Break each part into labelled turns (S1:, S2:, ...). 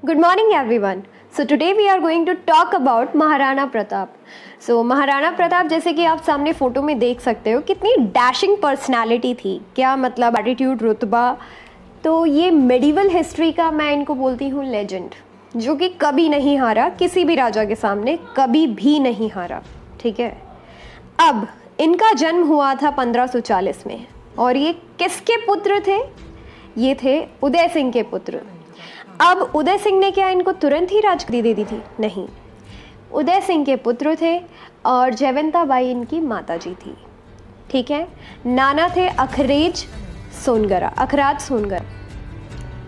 S1: Good morning everyone. So today we are going to talk about Maharana Pratap. So Maharana Pratap जैसे कि आप सामने फ़ोटो में देख सकते हो कितनी डैशिंग पर्सनालिटी थी. क्या मतलब एटीट्यूड, रुतबा. तो ये मेडिवल हिस्ट्री का मैं इनको बोलती हूँ लेजेंड, जो कि कभी नहीं हारा, किसी भी राजा के सामने कभी भी नहीं हारा. ठीक है. अब इनका जन्म हुआ था 1540 में और ये किसके पुत्र थे? ये थे उदय सिंह के पुत्र. अब उदय सिंह ने क्या इनको तुरंत ही राजगद्दी दे दी थी? नहीं. उदय सिंह के पुत्र थे और जयवंता बाई इनकी माता जी थी. ठीक है. नाना थे अखराज सोनगरा.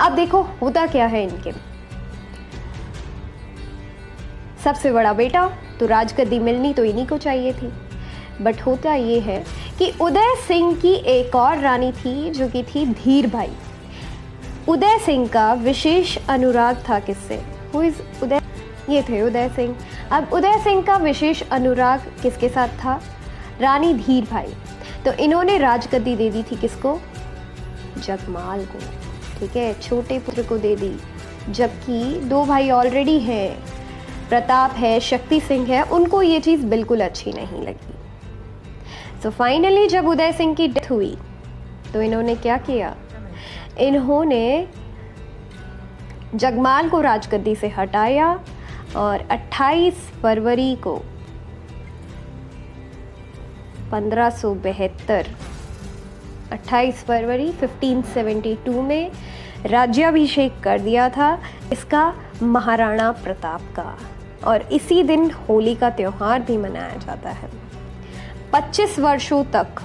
S1: अब देखो होता क्या है इनके. सबसे बड़ा बेटा, तो राजगद्दी मिलनी तो इन्हीं को चाहिए थी. बट होता ये है कि उदय सिंह की एक और रानी थी जो कि थी धीर भाई. उदय सिंह का विशेष अनुराग था किससे? हु इज उदय? ये थे उदय सिंह. अब उदय सिंह का विशेष अनुराग किसके साथ था? रानी धीर भाई. तो इन्होंने राजगद्दी दे दी थी किसको? जगमाल को. ठीक है. छोटे पुत्र को दे दी, जबकि दो भाई ऑलरेडी हैं. प्रताप है, शक्ति सिंह है, उनको ये चीज़ बिल्कुल अच्छी नहीं लगी. सो फाइनली जब उदय सिंह की डेथ हुई तो इन्होंने क्या किया? इन्होंने जगमाल को राजगद्दी से हटाया और 28 फरवरी को 1572 28 फरवरी 1572 में राज्याभिषेक कर दिया था इसका, महाराणा प्रताप का. और इसी दिन होली का त्यौहार भी मनाया जाता है. 25 वर्षों तक,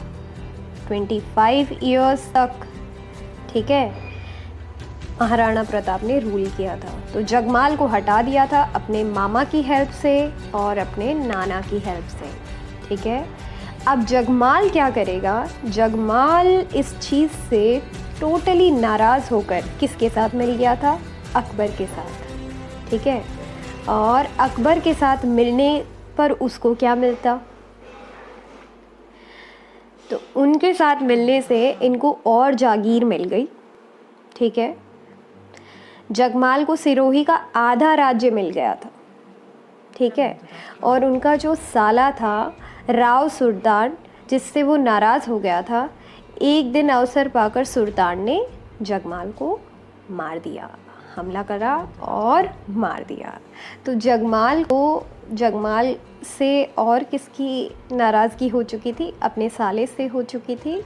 S1: 25 इयर्स तक, ठीक है, महाराणा प्रताप ने रूल किया था. तो जगमाल को हटा दिया था अपने मामा की हेल्प से और अपने नाना की हेल्प से. ठीक है. अब जगमाल क्या करेगा? जगमाल इस चीज़ से टोटली नाराज़ होकर किसके साथ मिल गया था? अकबर के साथ. ठीक है. और अकबर के साथ मिलने पर उसको क्या मिलता? तो उनके साथ मिलने से इनको और जागीर मिल गई. ठीक है. जगमाल को सिरोही का आधा राज्य मिल गया था. ठीक है. और उनका जो साला था राव सुल्तान, जिससे वो नाराज़ हो गया था, एक दिन अवसर पाकर सुल्तान ने जगमाल को मार दिया. हमला करा और मार दिया. तो जगमाल से और किसकी नाराज़गी हो चुकी थी? अपने साले से हो चुकी थी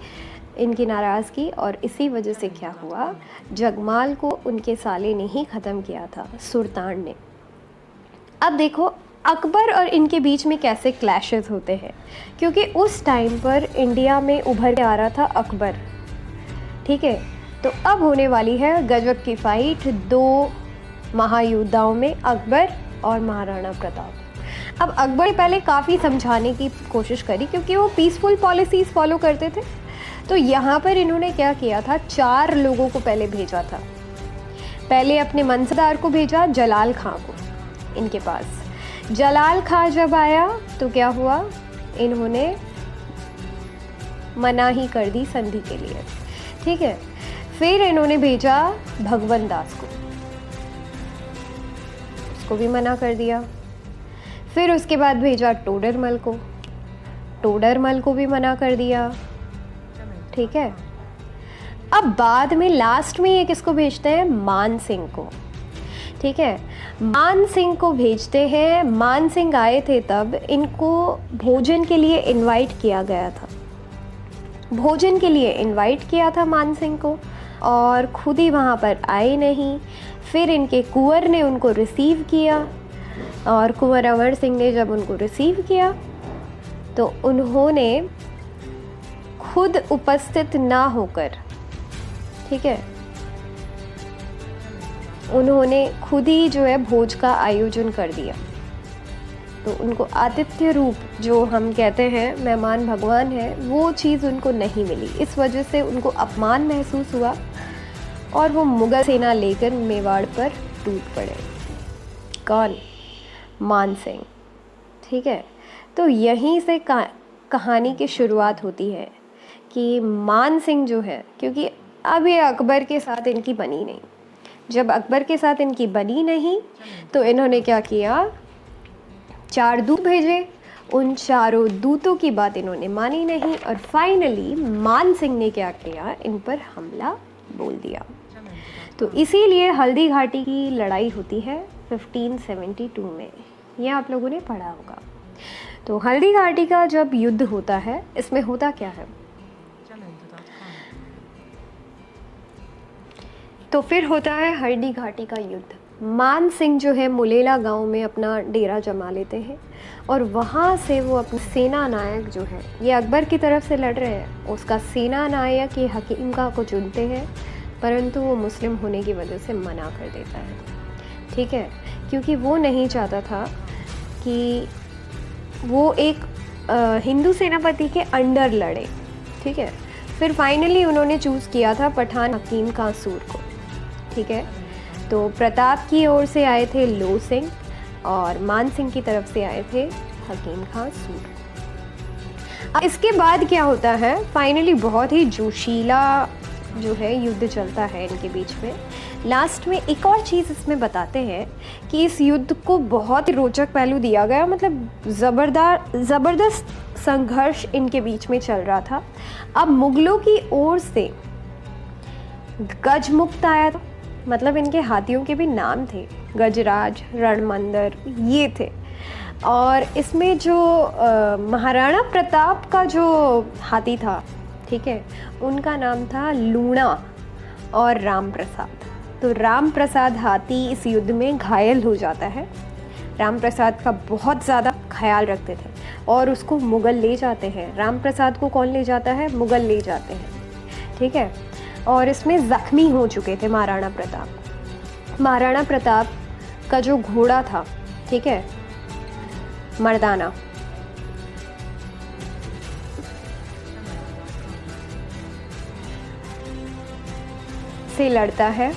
S1: इनकी नाराज़गी. और इसी वजह से क्या हुआ? जगमाल को उनके साले ने ही ख़त्म किया था, सुल्तान ने. अब देखो अकबर और इनके बीच में कैसे क्लैशेस होते हैं, क्योंकि उस टाइम पर इंडिया में उभर के आ रहा था अकबर. ठीक है. तो अब होने वाली है गजब की फाइट दो महायोद्धाओं में, अकबर और महाराणा प्रताप. अब अकबर ने पहले काफ़ी समझाने की कोशिश करी क्योंकि वो पीसफुल पॉलिसीज़ फॉलो करते थे. तो यहाँ पर इन्होंने क्या किया था? 4 लोगों को पहले भेजा था. पहले अपने मनसबदार को भेजा, जलाल खां को इनके पास. जलाल खां जब आया तो क्या हुआ? इन्होंने मना ही कर दी संधि के लिए. ठीक है. फिर इन्होंने भेजा भगवंत दास को, उसको भी मना कर दिया. फिर उसके बाद भेजा टोडरमल को, टोडरमल को भी मना कर दिया. ठीक है. अब बाद में लास्ट में ये किसको भेजते हैं? मान सिंह को. ठीक है. मान सिंह को भेजते हैं. मान सिंह आए थे तब इनको भोजन के लिए इनवाइट किया गया था. भोजन के लिए इनवाइट किया था मान सिंह को और खुद ही वहाँ पर आए नहीं. फिर इनके कुंवर ने उनको रिसीव किया और कुंवर अमर सिंह ने जब उनको रिसीव किया तो उन्होंने खुद उपस्थित ना होकर, ठीक है, उन्होंने खुद ही जो है भोज का आयोजन कर दिया. तो उनको आतिथ्य रूप, जो हम कहते हैं मेहमान भगवान है, वो चीज़ उनको नहीं मिली. इस वजह से उनको अपमान महसूस हुआ और वो मुग़ल सेना लेकर मेवाड़ पर टूट पड़े. कौन? मान सिंह. ठीक है. तो यहीं से कहानी की शुरुआत होती है कि मान सिंह जो है, क्योंकि अब ये अकबर के साथ इनकी बनी नहीं, जब अकबर के साथ इनकी बनी नहीं तो इन्होंने क्या किया, 4 दूत भेजे। उन चारों दूतों की बात इन्होंने मानी नहीं और फाइनली मान सिंह ने क्या किया, इन पर हमला बोल दिया। तो इसीलिए हल्दी घाटी की लड़ाई होती है 1572 में, ये आप लोगों ने पढ़ा होगा। तो हल्दी घाटी का जब युद्ध होता है, इसमें होता क्या है, तो फिर होता है हल्दी घाटी का युद्ध। मान सिंह जो है मुलेला गांव में अपना डेरा जमा लेते हैं और वहाँ से वो अपनी सेना नायक जो है, ये अकबर की तरफ से लड़ रहे हैं, उसका सेना नायक ये हकीम का को चुनते हैं, परंतु वो मुस्लिम होने की वजह से मना कर देता है, ठीक है, क्योंकि वो नहीं चाहता था कि वो एक हिंदू सेनापति के अंडर लड़े, ठीक है। फिर फाइनली उन्होंने चूज़ किया था पठान हकीम कांसूर को, ठीक है। तो प्रताप की ओर से आए थे लो सिंह और मान सिंह की तरफ से आए थे हकीम खां सूर। अब इसके बाद क्या होता है, फाइनली बहुत ही जोशीला जो है युद्ध चलता है इनके बीच में। लास्ट में एक और चीज़ इसमें बताते हैं कि इस युद्ध को बहुत ही रोचक पहलू दिया गया, मतलब ज़बरदस्त संघर्ष इनके बीच में चल रहा था। अब मुगलों की ओर से गजमुक्त आया था, मतलब इनके हाथियों के भी नाम थे, गजराज, रणमंदर, ये थे। और इसमें जो महाराणा प्रताप का जो हाथी था, ठीक है, उनका नाम था लूणा और राम प्रसाद। तो राम प्रसाद हाथी इस युद्ध में घायल हो जाता है। राम प्रसाद का बहुत ज़्यादा ख्याल रखते थे और उसको मुग़ल ले जाते हैं। राम प्रसाद को कौन ले जाता है, मुग़ल ले जाते हैं, ठीक है। और इसमें ज़ख्मी हो चुके थे महाराणा प्रताप। महाराणा प्रताप का जो घोड़ा था, ठीक है, मर्दाना, से लड़ता है,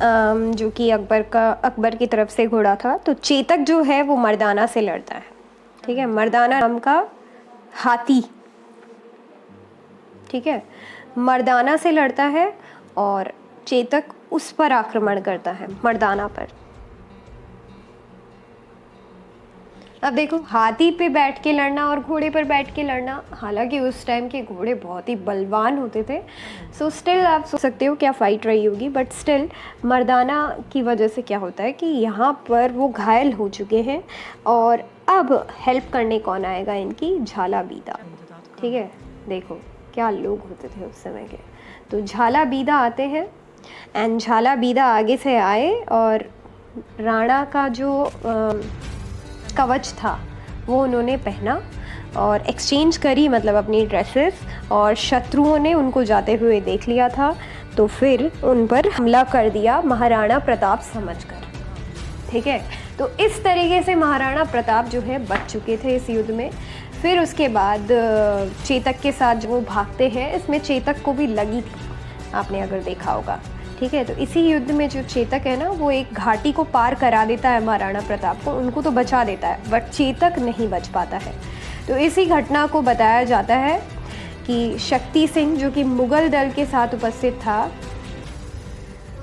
S1: जो कि अकबर की तरफ से घोड़ा था। तो चेतक जो है वो मर्दाना से लड़ता है, ठीक है, मर्दाना नाम का हाथी, ठीक है, मर्दाना से लड़ता है और चेतक उस पर आक्रमण करता है, मर्दाना पर। अब देखो, हाथी पे बैठ के लड़ना और घोड़े पर बैठ के लड़ना, हालांकि उस टाइम के घोड़े बहुत ही बलवान होते थे, सो स्टिल आप सोच सकते हो क्या फाइट रही होगी, बट स्टिल मर्दाना की वजह से क्या होता है कि यहाँ पर वो घायल हो चुके हैं और अब हेल्प करने कौन आएगा, इनकी झाला बीदा, ठीक है। देखो क्या लोग होते थे उस समय के। तो झाला बीदा आते हैं एंड झाला बीदा आगे से आए और राणा का जो कवच था वो उन्होंने पहना और एक्सचेंज करी, मतलब अपनी ड्रेसेस, और शत्रुओं ने उनको जाते हुए देख लिया था तो फिर उन पर हमला कर दिया महाराणा प्रताप समझकर, ठीक है। तो इस तरीके से महाराणा प्रताप जो है बच चुके थे इस युद्ध में। फिर उसके बाद चेतक के साथ जो वो भागते हैं, इसमें चेतक को भी लगी थी, आपने अगर देखा होगा, ठीक है। तो इसी युद्ध में जो चेतक है ना, वो एक घाटी को पार करा देता है महाराणा प्रताप को, उनको तो बचा देता है, बट चेतक नहीं बच पाता है। तो इसी घटना को बताया जाता है कि शक्ति सिंह जो कि मुगल दल के साथ उपस्थित था,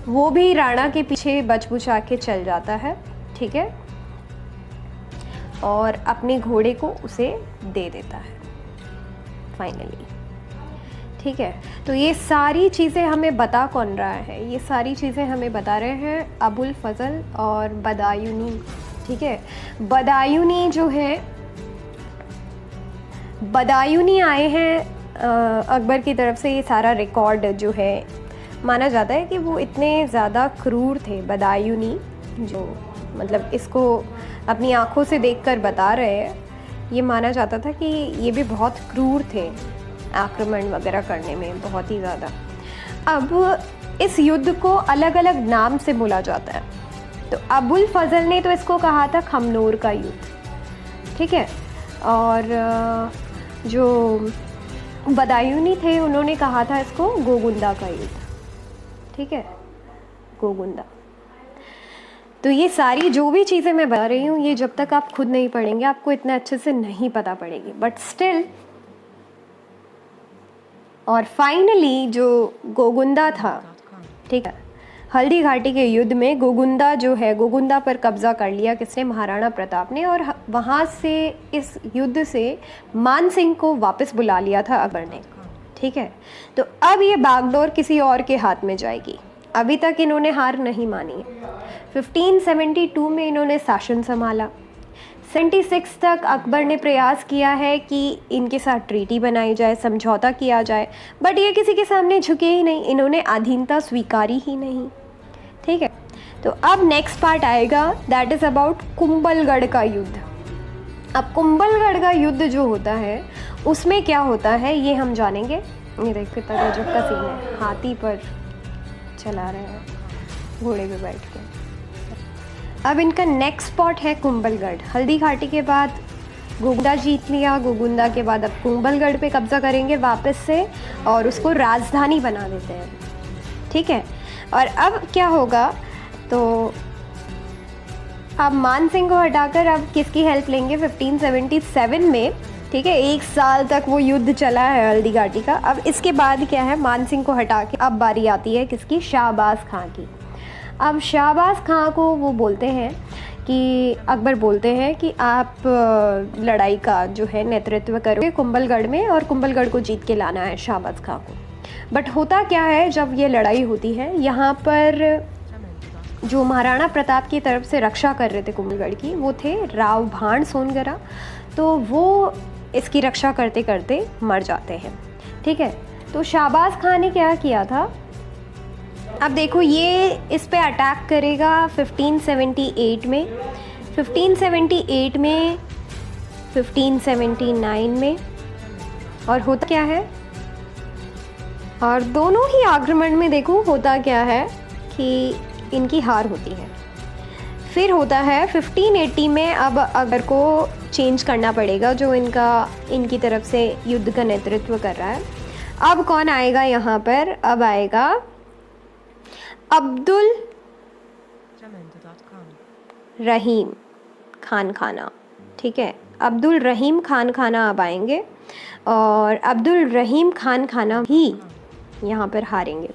S1: वो भी राणा के पीछे बच बुचा के चल जाता है, ठीक है, और अपने घोड़े को उसे दे देता है फाइनली, ठीक है। तो ये सारी चीज़ें हमें बता कौन रहा है, ये सारी चीज़ें हमें बता रहे हैं अबुल फजल और बदायूनी, ठीक है। बदायूनी जो है, बदायूनी आए हैं अकबर की तरफ से। ये सारा रिकॉर्ड जो है, माना जाता है कि वो इतने ज़्यादा क्रूर थे बदायूनी, जो मतलब इसको अपनी आँखों से देखकर बता रहे हैं। ये माना जाता था कि ये भी बहुत क्रूर थे आक्रमण वगैरह करने में, बहुत ही ज़्यादा। अब इस युद्ध को अलग अलग नाम से बोला जाता है। तो अबुल फजल ने तो इसको कहा था खमनोर का युद्ध, ठीक है, और जो बदायूनी थे उन्होंने कहा था इसको गोगुंदा का युद्ध, ठीक है, गोगुंदा। तो ये सारी जो भी चीज़ें मैं बता रही हूँ, ये जब तक आप खुद नहीं पढ़ेंगे आपको इतना अच्छे से नहीं पता पड़ेगी, बट स्टिल। और फाइनली जो गोगुंदा था, ठीक है, हल्दी घाटी के युद्ध में गोगुंदा जो है, गोगुंदा पर कब्जा कर लिया किसने? महाराणा प्रताप ने। और वहाँ से इस युद्ध से मान सिंह को वापस बुला लिया था अकबर ने। ठीक है, तो अब ये बागडोर किसी और के हाथ में जाएगी। अभी तक इन्होंने हार नहीं मानी। 1572 में इन्होंने शासन संभाला। 76 तक अकबर ने प्रयास किया है कि इनके साथ ट्रीटी बनाई जाए, समझौता किया जाए, बट ये किसी के सामने झुके ही नहीं, इन्होंने अधीनता स्वीकारी ही नहीं। ठीक है, तो अब नेक्स्ट पार्ट आएगा, दैट इज़ अबाउट कुंभलगढ़ का युद्ध। अब कुंभलगढ़ का युद्ध जो होता है उसमें क्या होता है ये हम जानेंगे। ये देखो कितना गजब का सीन है, हाथी पर चला रहे हैं घोड़े पे बैठ के। अब इनका नेक्स्ट स्पॉट है कुंभलगढ़। हल्दी घाटी के बाद गोगुंदा जीत लिया, गोगुंदा के बाद अब कुंभलगढ़ पे कब्जा करेंगे वापस से और उसको राजधानी बना देते हैं। ठीक है, और अब क्या होगा, तो अब मान सिंह को हटाकर अब किसकी हेल्प लेंगे? 1577 में। ठीक है, 1 साल तक वो युद्ध चला है हल्दी घाटी का। अब इसके बाद क्या है, मान सिंह को हटा के अब बारी आती है किसकी? शाहबाज खां की। अब शाहबाज खां को वो बोलते हैं कि अकबर बोलते हैं कि आप लड़ाई का जो है नेतृत्व करोगे कुंभलगढ़ में और कुंभलगढ़ को जीत के लाना है शाहबाज खां को। बट होता क्या है, जब ये लड़ाई होती है यहाँ पर जो महाराणा प्रताप की तरफ से रक्षा कर रहे थे कुंभलगढ़ की वो थे राव भाण सोनगरा, तो वो इसकी रक्षा करते करते मर जाते हैं। ठीक है, तो शाहबाज खां ने क्या किया था, अब देखो ये इस पे अटैक करेगा 1578 में, 1578 में, 1579 में, और होता क्या है, और दोनों ही आक्रमण में देखो होता क्या है कि इनकी हार होती है। फिर होता है 1580 में, अब अकबर को चेंज करना पड़ेगा जो इनकी तरफ से युद्ध का नेतृत्व कर रहा है। अब कौन आएगा यहाँ पर? अब आएगा अब्दुल रहीम खान खाना। ठीक है, अब्दुल रहीम खान खाना अब आएंगे और अब्दुल रहीम खान खाना भी यहाँ पर हारेंगे।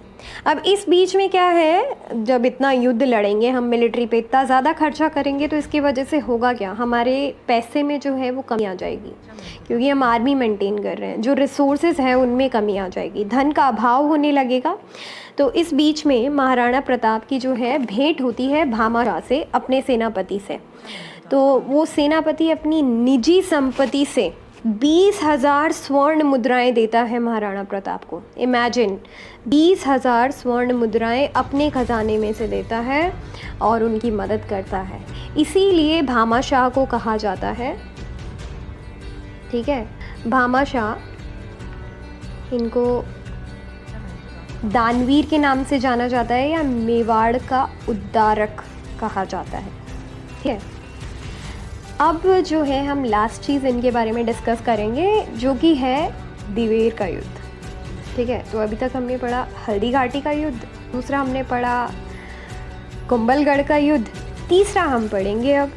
S1: अब इस बीच में क्या है, जब इतना युद्ध लड़ेंगे हम, मिलिट्री पे इतना ज़्यादा खर्चा करेंगे, तो इसकी वजह से होगा क्या, हमारे पैसे में जो है वो कमी आ जाएगी, क्योंकि हम आर्मी मेंटेन कर रहे हैं, जो रिसोर्सेज हैं उनमें कमी आ जाएगी, धन का अभाव होने लगेगा। तो इस बीच में महाराणा प्रताप की जो है भेंट होती है भामा शाह से, अपने सेनापति से। तो वो सेनापति अपनी निजी संपत्ति से 20,000 स्वर्ण मुद्राएं देता है महाराणा प्रताप को। इमेजिन, 20,000 स्वर्ण मुद्राएं अपने खजाने में से देता है और उनकी मदद करता है। इसीलिए भामा शाह को कहा जाता है, ठीक है, भामा शाह, इनको दानवीर के नाम से जाना जाता है या मेवाड़ का उद्धारक कहा जाता है। ठीक है, अब जो है हम लास्ट चीज़ इनके बारे में डिस्कस करेंगे जो कि है दिवेर का युद्ध। ठीक है, तो अभी तक हमने पढ़ा हल्दी घाटी का युद्ध, दूसरा हमने पढ़ा कुंभलगढ़ का युद्ध, तीसरा हम पढ़ेंगे अब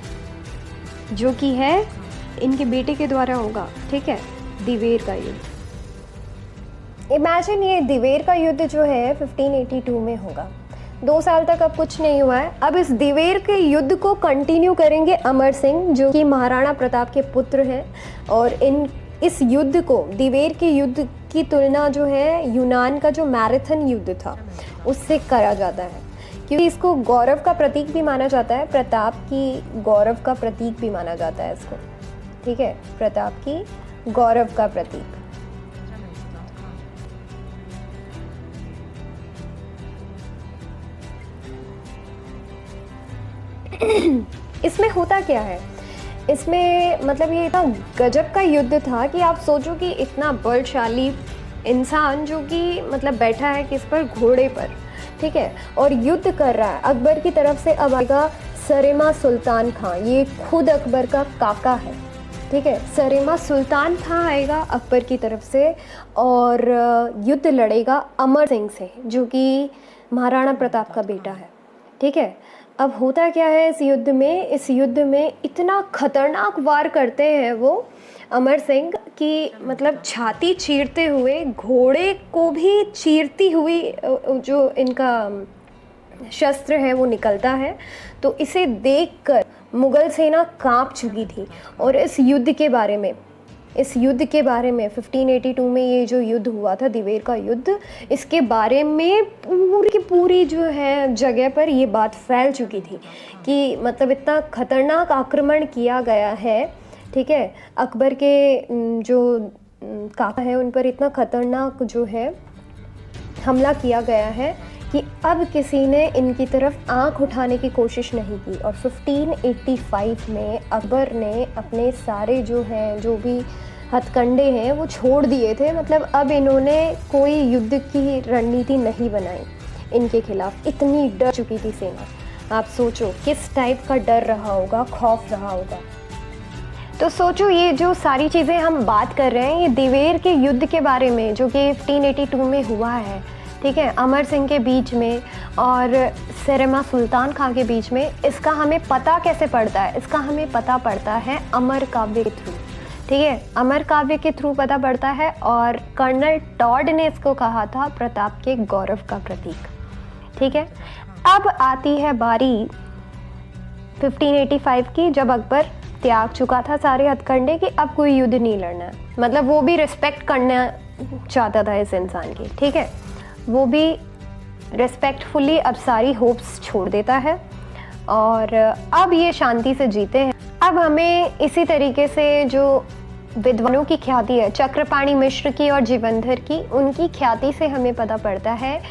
S1: जो कि है इनके बेटे के द्वारा होगा। ठीक है, दिवेर का युद्ध। इमेजिन, ये दिवेर का युद्ध जो है 1582 में होगा। 2 साल तक अब कुछ नहीं हुआ है। अब इस दिवेर के युद्ध को कंटिन्यू करेंगे अमर सिंह, जो कि महाराणा प्रताप के पुत्र हैं, और इस युद्ध को, दिवेर के युद्ध की तुलना जो है यूनान का जो मैराथन युद्ध था उससे करा जाता है, क्योंकि इसको गौरव का प्रतीक भी माना जाता है, प्रताप की गौरव का प्रतीक भी माना जाता है इसको। ठीक है, प्रताप की गौरव का प्रतीक। इसमें होता क्या है, इसमें मतलब ये इतना गजब का युद्ध था कि आप सोचो कि इतना बलशाली इंसान जो कि मतलब बैठा है किस पर, घोड़े पर, ठीक है, और युद्ध कर रहा है। अकबर की तरफ से अब आएगा सरेमा सुल्तान खां, ये खुद अकबर का काका है। ठीक है, सरेमा सुल्तान खां आएगा अकबर की तरफ से और युद्ध लड़ेगा अमर सिंह से, जो कि महाराणा प्रताप का बेटा है। ठीक है, अब होता क्या है इस युद्ध में इतना खतरनाक वार करते हैं वो अमर सिंह कि मतलब छाती चीरते हुए, घोड़े को भी चीरती हुई जो इनका शस्त्र है वो निकलता है। तो इसे देखकर मुग़ल सेना कांप चुकी थी। और इस युद्ध के बारे में 1582 में ये जो युद्ध हुआ था, दिवेर का युद्ध, इसके बारे में पूरी की पूरी जो है जगह पर ये बात फैल चुकी थी कि मतलब इतना खतरनाक आक्रमण किया गया है, ठीक है। अकबर के जो काका है उन पर इतना खतरनाक जो है हमला किया गया है कि अब किसी ने इनकी तरफ आंख उठाने की कोशिश नहीं की। और 1585 में अकबर ने अपने सारे जो भी हथकंडे हैं वो छोड़ दिए थे। मतलब अब इन्होंने कोई युद्ध की रणनीति नहीं बनाई इनके खिलाफ, इतनी डर चुकी थी सेना। आप सोचो किस टाइप का डर रहा होगा, खौफ रहा होगा। तो सोचो ये जो सारी चीज़ें हम बात कर रहे हैं, ये दिवेर के युद्ध के बारे में जो कि 1582 में हुआ है, ठीक है, अमर सिंह के बीच में और सरेमा सुल्तान खां के बीच में। इसका हमें पता कैसे पड़ता है? इसका हमें पता पड़ता है अमर काव्य के थ्रू, ठीक है, अमर काव्य के थ्रू पता पड़ता है। और कर्नल टॉड ने इसको कहा था प्रताप के गौरव का प्रतीक, ठीक है। अब आती है बारी 1585 की, जब अकबर त्याग चुका था सारे हथकंडे कि अब कोई युद्ध नहीं लड़ना है। मतलब वो भी रिस्पेक्ट करना चाहता था इस इंसान की, ठीक है, वो भी रिस्पेक्टफुली अब सारी होप्स छोड़ देता है और अब ये शांति से जीते हैं। अब हमें इसी तरीके से जो विद्वानों की ख्याति है, चक्रपाणि मिश्र की और जीवंधर की, उनकी ख्याति से हमें पता पड़ता है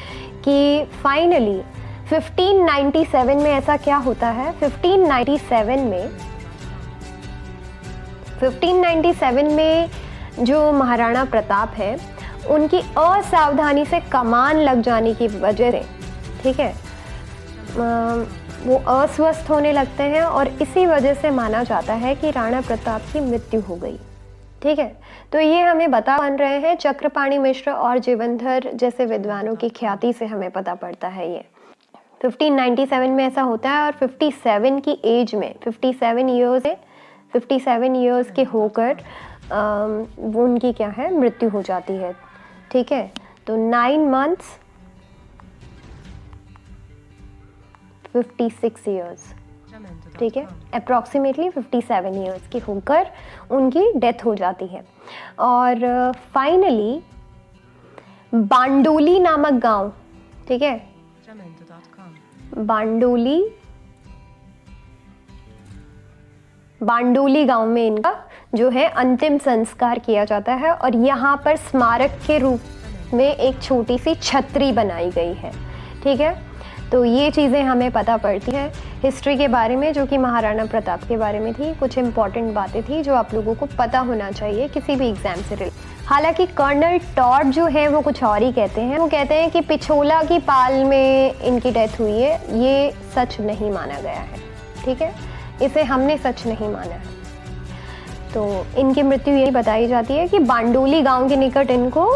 S1: कि फाइनली 1597 में ऐसा क्या होता है। 1597 में जो महाराणा प्रताप है उनकी असावधानी से कमान लग जाने की वजह से, ठीक है, वो अस्वस्थ होने लगते हैं और इसी वजह से माना जाता है कि राणा प्रताप की मृत्यु हो गई, ठीक है। तो ये हमें बन रहे हैं चक्रपाणि मिश्र और जीवंधर जैसे विद्वानों की ख्याति से हमें पता पड़ता है। ये 1597 में ऐसा होता है और 57 की एज में 57 ईयर्स के होकर वो उनकी क्या है मृत्यु हो जाती है, ठीक है। तो 9 मंथ्स 56 ईयर्स, ठीक है, अप्रॉक्सीमेटली 57 ईयर्स की होकर उनकी डेथ हो जाती है। और फाइनली बांडोली नामक गांव, ठीक है, बांडोली गांव में इनका जो है अंतिम संस्कार किया जाता है और यहाँ पर स्मारक के रूप में एक छोटी सी छतरी बनाई गई है, ठीक है। तो ये चीज़ें हमें पता पड़ती है हिस्ट्री के बारे में जो कि महाराणा प्रताप के बारे में थी। कुछ इंपॉर्टेंट बातें थी जो आप लोगों को पता होना चाहिए किसी भी एग्जाम से रिलेटेड। हालांकि कर्नल टॉड जो है वो कुछ और ही कहते हैं। वो कहते हैं कि पिछोला की पाल में इनकी डेथ हुई है, ये सच नहीं माना गया है, ठीक है, इसे हमने सच नहीं माना है। तो इनकी मृत्यु यही बताई जाती है कि बांडोली गांव के निकट इनको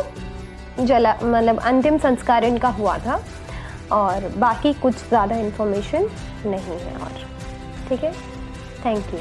S1: मतलब अंतिम संस्कार इनका हुआ था और बाकी कुछ ज़्यादा इन्फॉर्मेशन नहीं है और, ठीक है। Thank you.